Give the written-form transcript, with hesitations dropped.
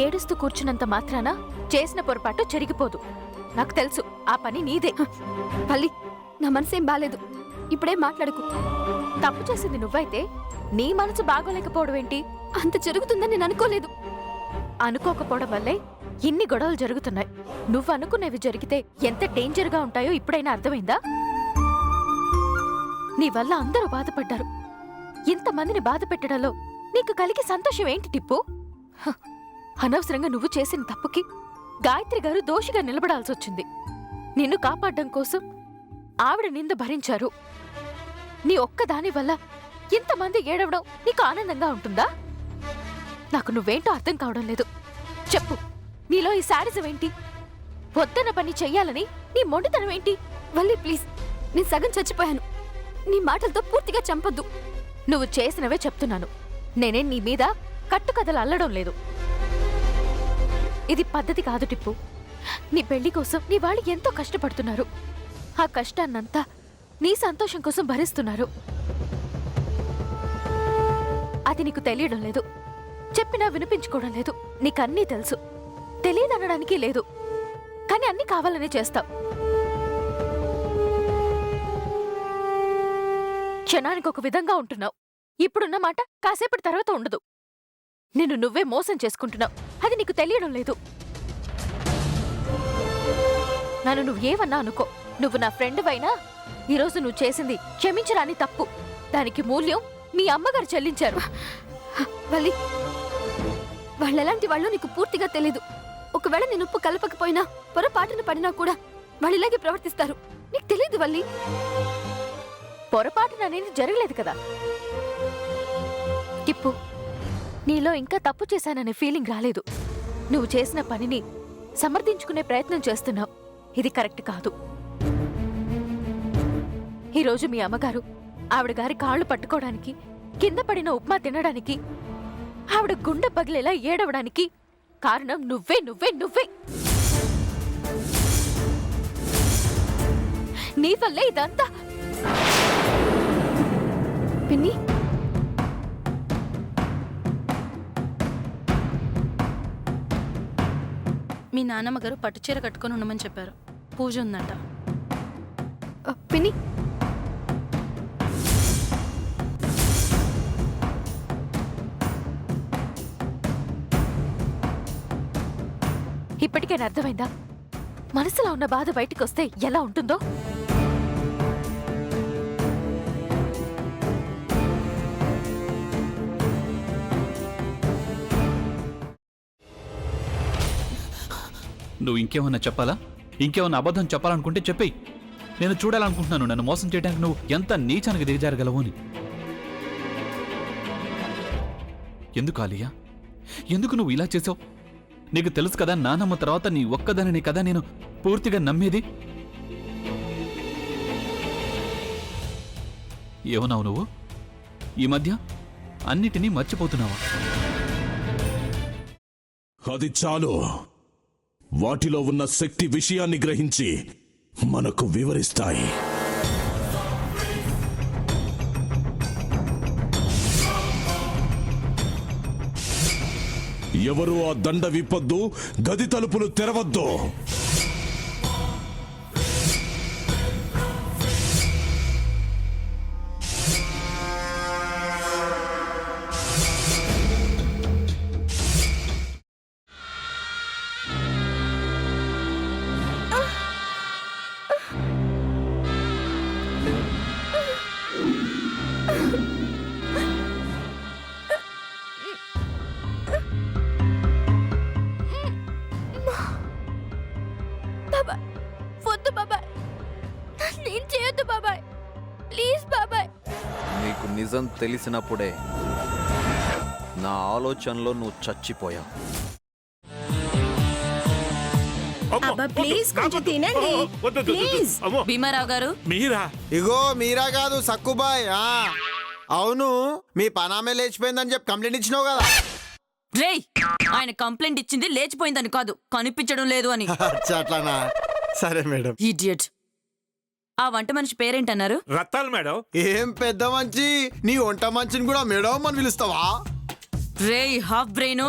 ఏడుస్తూ కూర్చున్నంత మాత్రాన చేసిన పొరపాటు జరిగిపోదు. నాకు తెలుసు ఆ పని నీదే. పల్లి, నా మనసేం బాలేదు, ఇప్పుడే మాట్లాడుకు. తప్పు చేసింది నువ్వైతే నీ మనసు బాగోలేకపోవడం ఏంటి? అంత జరుగుతుందని నేను అనుకోలేదు. అనుకోకపోవడం వల్లే ఇన్ని గొడవలు జరుగుతున్నాయి. నువ్వు అనుకునేవి జరిగితే ఎంత డేంజర్గా ఉంటాయో ఇప్పుడైనా అర్థమైందా? నీ వల్ల అందరూ బాధపడ్డారు. ఇంతమందిని బాధ పెట్టడంలో నీకు కలిగే సంతోషం ఏంటి టిప్పు? అనవసరంగా నువ్వు చేసిన తప్పుకి గాయత్రి గారు దోషిగా నిలబడాల్సొచ్చింది. నిన్ను కాపాడడం కోసం ఆవిడ నింద భరించారు. నీ ఒక్కదాని వల్ల ఇంతమంది ఏడవడం నీకు ఆనందంగా ఉంటుందా? నాకు నువ్వేంటో అర్థం కావడం లేదు. చెప్పు, నీలో ఈ శాడిజం ఏంటి? పొద్దున పని చెయ్యాలని నీ మొండితనం ఏంటి? వల్లి ప్లీజ్, నేను సగం చచ్చిపోయాను. నీ మాటలతో పూర్తిగా చంపొద్దు. నువ్వు చేసినవే చెప్తున్నాను. నేనే నీ మీద కట్టుకథలు అల్లడం లేదు. ఇది పద్ధతి కాదు టిప్పు. నీ పెళ్లి కోసం నీ వాళ్ళు ఎంతో కష్టపడుతున్నారు. ఆ కష్టాన్నంతా నీ సంతోషం కోసం భరిస్తున్నారు. అది నీకు తెలియడం లేదు. చెప్పినా వినిపించుకోవడం లేదు. నీకన్నీ తెలుసు. తెలియదనడానికి లేదు. కానీ అన్నీ కావాలనే చేస్తావు. క్షణానికి ఒక విధంగా ఉంటున్నావు. ఇప్పుడున్న మాట కాసేపటి తర్వాత ఉండదు. నిన్ను నువ్వే మోసం చేసుకుంటున్నావు. అది నీకు తెలియడం లేదు. నన్ను నువ్వేమన్నా అనుకో, నువ్వు నా ఫ్రెండ్ అయినా ఈరోజు నువ్వు చేసింది క్షమించరాని తప్పు. దానికి మూల్యం మీ అమ్మగారు చెల్లించారు. వల్లి, వాళ్ళెలాంటి వాళ్ళు నీకు పూర్తిగా తెలీదు. ఒకవేళ నేను ఉప్పు కలపకపోయినా, పొరపాటున పడినా కూడా వాళ్ళిలాగే ప్రవర్తిస్తారు. నీకు తెలీదు వల్లి. పొరపాటున అనేది జరగలేదు కదా టిప్పు. నీలో ఇంకా తప్పు చేశాననే ఫీలింగ్ రాలేదు. నువ్వు చేసిన పనిని సమర్థించుకునే ప్రయత్నం చేస్తున్నావు. ఇది కరెక్ట్ కాదు. ఈరోజు మీ అమ్మగారు ఆవిడ గారి కాళ్ళు పట్టుకోవడానికి, కింద పడిన ఉప్మా తినడానికి, ఆవిడ గుండె పగిలేలా ఏడవడానికి కారణం నువ్వే నువ్వే నువ్వే. నీ వల్లే ఇదంతా. పిన్ని, మీ నాన్నమ్మ గారు పట్టుచీర కట్టుకొని ఉండమని చెప్పారు. పూజ ఉందంట. పిన్ని, ఇప్పటికైనా అర్థమైందా? మనసులో ఉన్న బాధ బయటికొస్తే ఎలా ఉంటుందో? నువ్వు ఇంకేమన్నా చెప్పాలా? ఇంకేమన్నా అబద్ధం చెప్పాలనుకుంటే చెప్పేయి. నేను చూడాలనుకుంటున్నాను నన్ను మోసం చేయడానికి నువ్వు ఎంత నీచానికి దిగజారగలవు అని. ఎందుకు ఆలియా, ఎందుకు నువ్వు ఇలా చేసావు? నీకు తెలుసు కదా, నానమ్మ తర్వాత నీ ఒక్కదానిని కదా నేను పూర్తిగా నమ్మేది. ఏమన్నావు నువ్వు? ఈ మధ్య అన్నిటినీ మర్చిపోతున్నావా? అది చాలు. వాటిలో ఉన్న శక్తి విషయాన్ని గ్రహించి మనకు వివరిస్తాయి. ఎవరు ఆ దండ విప్పొద్దు, గది తలుపులు తెరవద్దు. వద్దు బాబాయ్, నేను చేయొద్దు బాబాయ్, ప్లీజ్ బాబాయ్. నీకు నిజం తెలిసినప్పుడే నా ఆలోచనలో నువ్వు చచ్చిపోయావు. ప్లీజ్ కొంచెం తినండి. ప్లీజ్. భీమారావు గారు, మీరా? ఇగో మీరా కాదు, సక్కుబాయ్. అవును, మీ పనామే లేచిపోయిందని చెప్పి కంప్లైంట్ ఇచ్చినావు కదా. రేయ్, ఆయన కంప్లైంట్ ఇచ్చింది లేచిపోయిందని కాదు, కనిపించడం లేదు అని. అట్లానా? సరే మేడం. ఇడియట్. ఆ వంట మనిషి పేరేంటన్నారు? రత్తాలు మేడం. ఏం పెద్ద మంచి నీ వంట మంచిని కూడా మేడం అని పిలుస్తావా? రే హాఫ్ బ్రెయిన్,